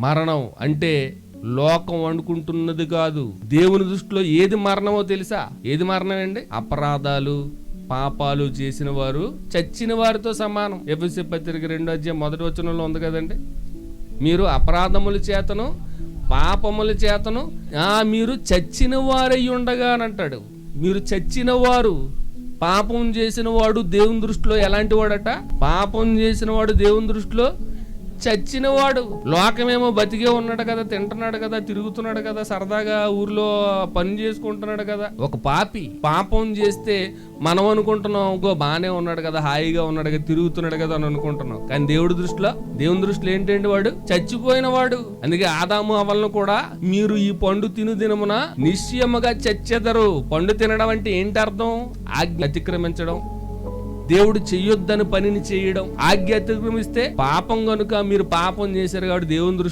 మరణం అంటే లోకం అనుకుంటున్నది కాదు. దేవుని దృష్టిలో ఏది మరణమో తెలుసా? ఏది మరణం అండి? అపరాధాలు పాపాలు చేసిన వారు చచ్చిన వారితో సమానం. ఎఫెసీ పత్రిక 2:1 ఉంది కదండి. మీరు అపరాధముల చేతను పాపముల చేతను మీరు చచ్చిన వారై ఉండగా అని అంటాడు. మీరు చచ్చిన వారు. పాపం చేసిన వాడు దేవుని దృష్టిలో ఎలాంటి వాడట? పాపం చేసిన వాడు దేవుని దృష్టిలో చచ్చినవాడు. లోకమేమో బతికే ఉన్నాడు కదా, తింటున్నాడు కదా, తిరుగుతున్నాడు కదా, సరదాగా ఊర్లో పని చేసుకుంటున్నాడు కదా. ఒక పాపం చేస్తే మనం అనుకుంటున్నాం ఇంకో బానే ఉన్నాడు కదా, హాయిగా ఉన్నాడు కదా, తిరుగుతున్నాడు కదా అని అనుకుంటున్నాం. కానీ దేవుని దృష్టిలో ఏంటండి? వాడు చచ్చిపోయిన వాడు. అందుకే ఆదాము అవ్వలను కూడా మీరు ఈ పండు తిను దినమున నిశ్చయముగా చచ్చెదరు. పండు తినడం అంటే ఏంటి అర్థం? ఆజ్ఞ అతిక్రమించడం, దేవుడు చెయ్యొద్దని పనిని చేయడం. ఆజ్ఞ అతిక్రమిస్తే పాపం. కనుక మీరు పాపం చేశారు కాబట్టి దేవుని దృష్టి